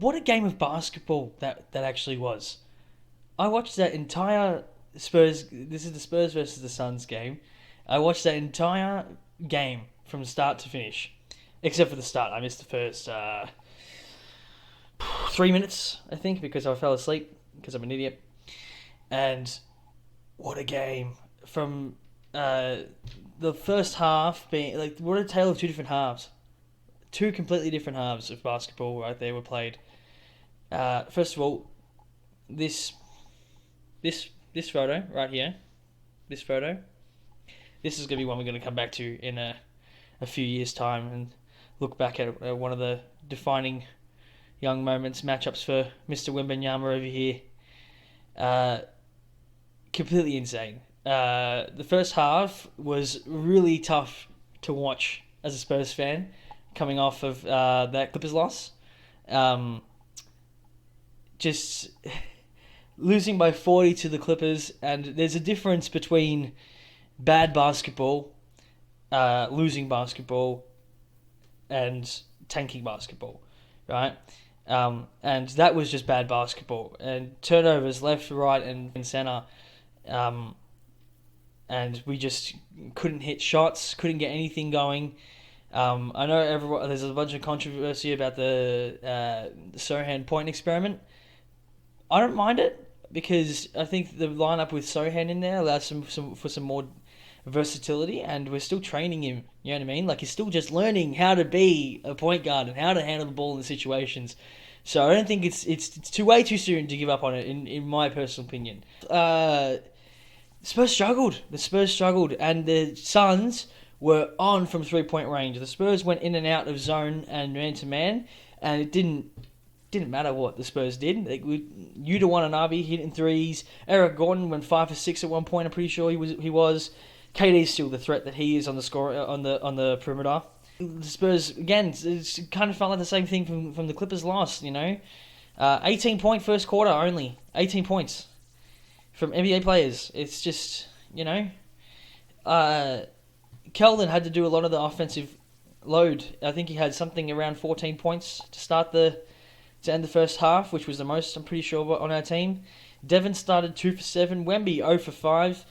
what a game of basketball that actually was. I watched that entire Spurs. This is the Spurs versus the Suns game. I watched that entire game from start to finish, except for the start. I missed the first 3 minutes, I think, because I fell asleep because I'm an idiot. And what a game from the first half being like what a tale of two different halves, two completely different halves of basketball right there were played. First of all, this this photo right here, this photo, this is gonna be one we're gonna come back to in a few years' time and look back at one of the defining young moments, matchups for Mr. Wembanyama over here. Completely insane. The first half was really tough to watch as a Spurs fan, coming off of that Clippers loss. Just losing by 40 to the Clippers, and there's a difference between bad basketball, losing basketball, and tanking basketball, right? And that was just bad basketball. And turnovers left, right, and center. And we just couldn't hit shots, couldn't get anything going. I know there's a bunch of controversy about the Sohan point experiment. I don't mind it because I think the lineup with Sohan in there allows some more versatility, and we're still training him. You know what I mean? Like he's still just learning how to be a point guard and how to handle the ball in the situations. So I don't think it's way too soon to give up on it. In my personal opinion, Spurs struggled. The Spurs struggled, and the Suns were on from 3-point range. The Spurs went in and out of zone and man to man, and it didn't matter what the Spurs did. Yuta Watanabe hitting threes. Eric Gordon went 5 for 6 at one point. I'm pretty sure he was. KD's still the threat that he is on the score on the perimeter. The Spurs again, it's kind of felt like the same thing from the Clippers loss. 18-point first quarter only. 18 points from NBA players. It's just Keldon had to do a lot of the offensive load. I think he had something around 14 points to end the first half, which was the most, I'm pretty sure, on our team. Devin started 2 for 7. Wemby 0 for 5.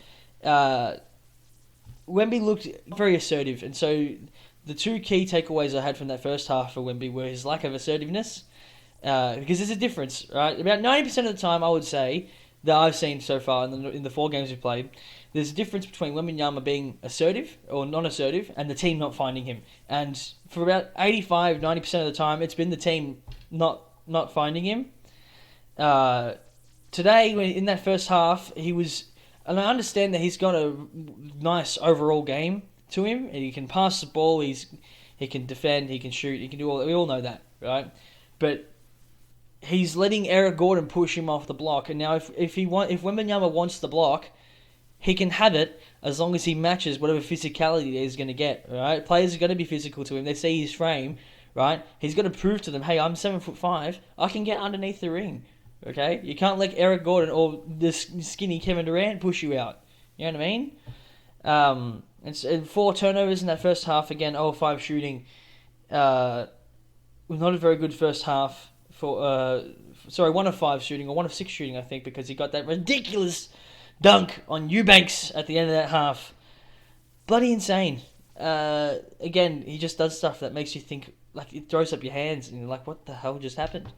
Wemby looked very assertive, and so the two key takeaways I had from that first half for Wemby were his lack of assertiveness, because there's a difference, right? About 90% of the time, I would say, that I've seen so far in the 4 games we've played, there's a difference between Wembanyama being assertive or non-assertive and the team not finding him. And for about 85-90% of the time, it's been the team not finding him. Today, in that first half, he was... And I understand that he's got a nice overall game to him. He can pass the ball, he can defend, he can shoot, he can do all... We all know that, right? But he's letting Eric Gordon push him off the block. And now if Wembanyama wants the block, he can have it as long as he matches whatever physicality he's going to get, right? Players are going to be physical to him. They see his frame, right? He's got to prove to them, hey, I'm 7'5", I can get underneath the ring, okay? You can't let Eric Gordon or this skinny Kevin Durant push you out. You know what I mean? And 4 turnovers in that first half. Again, 0-5 shooting. Not a very good first half for 1 of 5 shooting, or 1 of 6 shooting, I think, because he got that ridiculous dunk on Eubanks at the end of that half. Bloody insane. Again, he just does stuff that makes you think, like, it throws up your hands and you're like, what the hell just happened?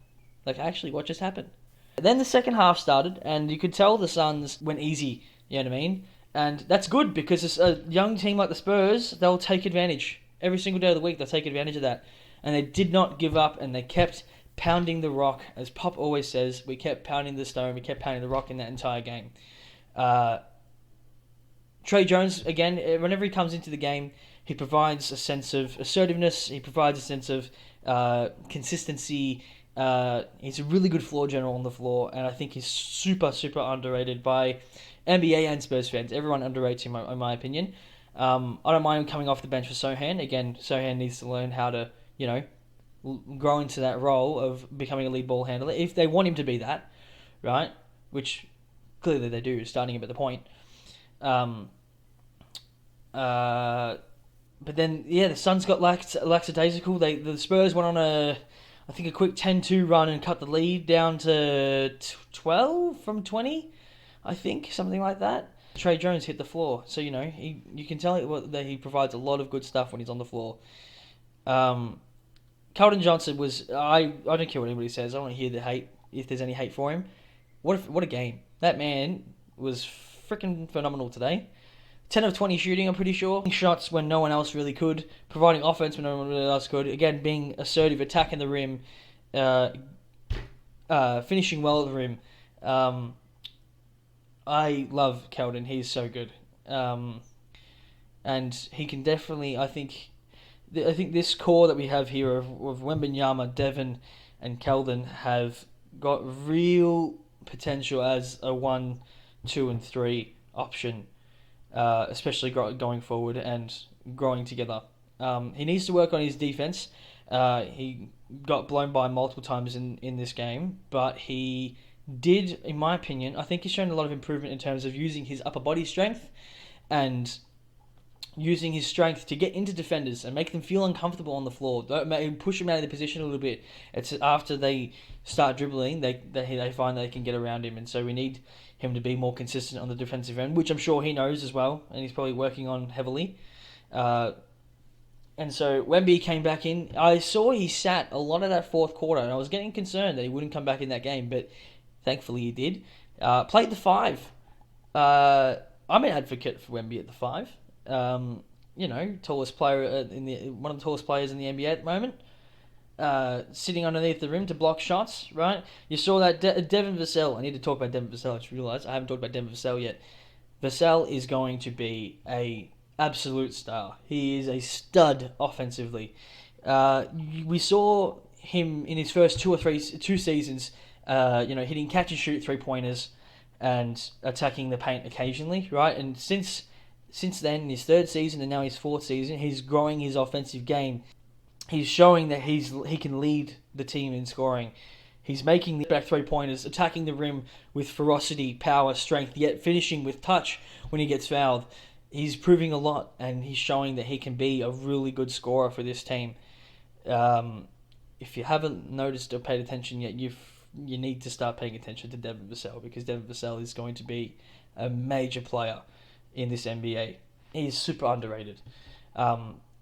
Like, actually, what just happened? And then the second half started, and you could tell the Suns went easy, you know what I mean? And that's good, because it's a young team like the Spurs, they'll take advantage. Every single day of the week, they'll take advantage of that. And they did not give up, and they kept pounding the rock. As Pop always says, we kept pounding the stone, we kept pounding the rock in that entire game. Trey Jones, again, whenever he comes into the game, he provides a sense of assertiveness, he provides a sense of consistency. He's a really good floor general on the floor, and I think he's super, super underrated by NBA and Spurs fans. Everyone underrates him, in my opinion. I don't mind him coming off the bench for Sohan. Again, Sohan needs to learn how to, grow into that role of becoming a lead ball handler, if they want him to be that, right? Which clearly they do, starting him at the point. But then, the Suns got lackadaisical. The Spurs went on I think a quick 10-2 run and cut the lead down to 12 from 20. I think something like that. Trey Jones hit the floor, so you can tell that he provides a lot of good stuff when he's on the floor. Keldon Johnson was I don't care what anybody says. I don't want to hear the hate if there's any hate for him. What a game. That man was freaking phenomenal today. 10 of 20 shooting, I'm pretty sure. Shots when no one else really could. Providing offense when no one else could. Again, being assertive, attacking the rim, finishing well at the rim. I love Keldon. He's so good. And he can definitely, I think this core that we have here of Wembanyama, Devin, and Keldon have got real potential as a 1, 2, and 3 option, especially going forward and growing together. He needs to work on his defense. He got blown by multiple times in this game, but he did, in my opinion, I think he's shown a lot of improvement in terms of using his upper body strength and using his strength to get into defenders and make them feel uncomfortable on the floor. Push them out of their position a little bit. It's after they start dribbling, they find they can get around him, and so we need him to be more consistent on the defensive end, which I'm sure he knows as well, and he's probably working on heavily. And so Wemby came back in. I saw he sat a lot of that fourth quarter, and I was getting concerned that he wouldn't come back in that game, but thankfully he did. Played the 5. I'm an advocate for Wemby at the 5. Tallest player one of the tallest players in the NBA at the moment. Sitting underneath the rim to block shots, right? You saw that Devin Vassell. I need to talk about Devin Vassell. I just realized I haven't talked about Devin Vassell yet. Vassell is going to be a absolute star. He is a stud offensively. We saw him in his first two seasons, hitting catch and shoot 3-pointers and attacking the paint occasionally, right? And since then, in his 3rd season and now his 4th season, he's growing his offensive game. He's showing that he can lead the team in scoring. He's making the back 3-pointers, attacking the rim with ferocity, power, strength, yet finishing with touch when he gets fouled. He's proving a lot, and he's showing that he can be a really good scorer for this team. If you haven't noticed or paid attention yet, you need to start paying attention to Devin Vassell, because Devin Vassell is going to be a major player in this NBA. He's super underrated.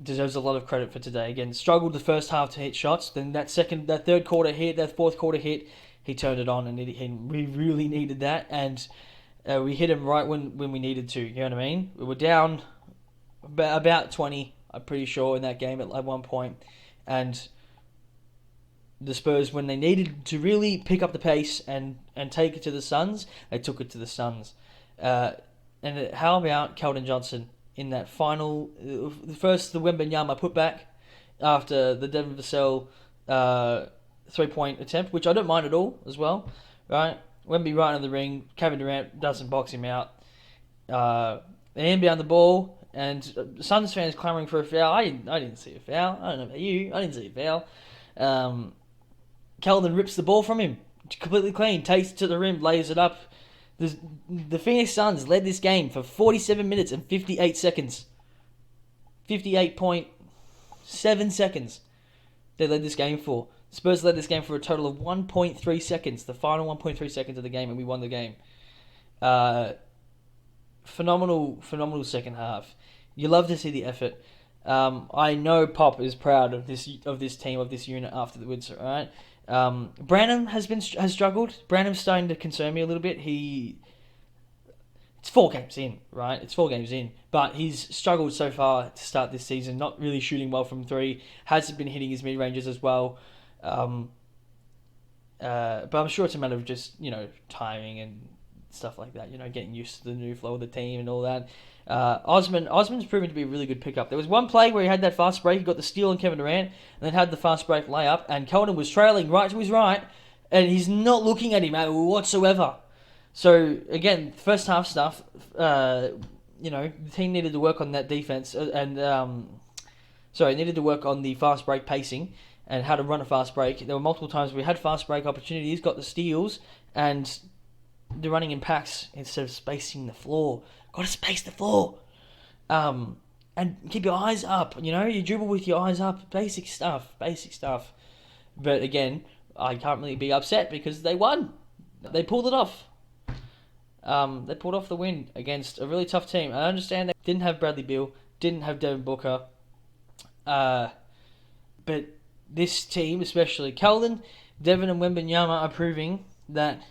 Deserves a lot of credit for today. Again, struggled the first half to hit shots. Then that 3rd quarter hit, that 4th quarter hit, he turned it on, and we really needed that. And we hit him right when we needed to. You know what I mean? We were down about 20, I'm pretty sure, in that game at one point. And the Spurs, when they needed to really pick up the pace and take it to the Suns, they took it to the Suns. And how about Keldon Johnson in that final, the Wembanyama putback after the Devin Vassell 3-point attempt, which I don't mind at all as well, right? Wemby right in the ring, Kevin Durant doesn't box him out. They inbound the ball, and Suns fans clamoring for a foul. I didn't see a foul. I don't know about you. I didn't see a foul. Keldon rips the ball from him, completely clean, takes it to the rim, lays it up. The Phoenix Suns led this game for 47 minutes and 58 seconds. 58.7 seconds they led this game for. Spurs led this game for a total of 1.3 seconds, the final 1.3 seconds of the game, and we won the game. Phenomenal second half. You love to see the effort. I know Pop is proud of this team, of this unit afterwards, right? Branham has struggled. Branham's starting to concern me a little bit. It's 4 games in, right? It's 4 games in, but he's struggled so far to start this season. Not really shooting well from 3. Hasn't been hitting his mid ranges as well. But I'm sure it's a matter of just timing and stuff like that. Getting used to the new flow of the team and all that. Osman's proven to be a really good pickup. There was one play where he had that fast break, he got the steal on Kevin Durant, and then had the fast break layup, and Keldon was trailing right to his right, and he's not looking at him whatsoever. So again, first half stuff. The team needed to work on that defense, needed to work on the fast break pacing and how to run a fast break. There were multiple times we had fast break opportunities, got the steals, and the running in packs instead of spacing the floor. Got to space the floor. And keep your eyes up. You dribble with your eyes up. Basic stuff. But again, I can't really be upset because they won. They pulled it off. They pulled off the win against a really tough team. I understand they didn't have Bradley Beal, didn't have Devin Booker, but this team, especially Keldon, Devin, and Wembanyama, are proving that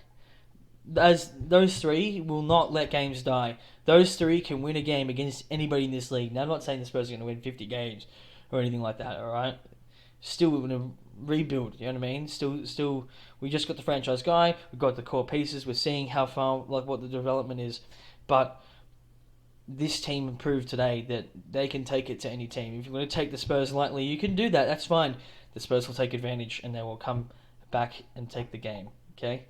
as those three will not let games die. Those three can win a game against anybody in this league. Now, I'm not saying the Spurs are going to win 50 games or anything like that. All right, still we're going to rebuild. You know what I mean? Still, we just got the franchise guy. We've got the core pieces. We're seeing how far, like, what the development is, but this team proved today that they can take it to any team. If you're going to take the Spurs lightly, you can do that. That's fine. The Spurs will take advantage and they will come back and take the game. Okay.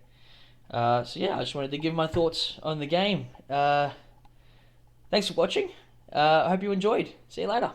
So yeah, I just wanted to give my thoughts on the game. Thanks for watching. I hope you enjoyed. See you later.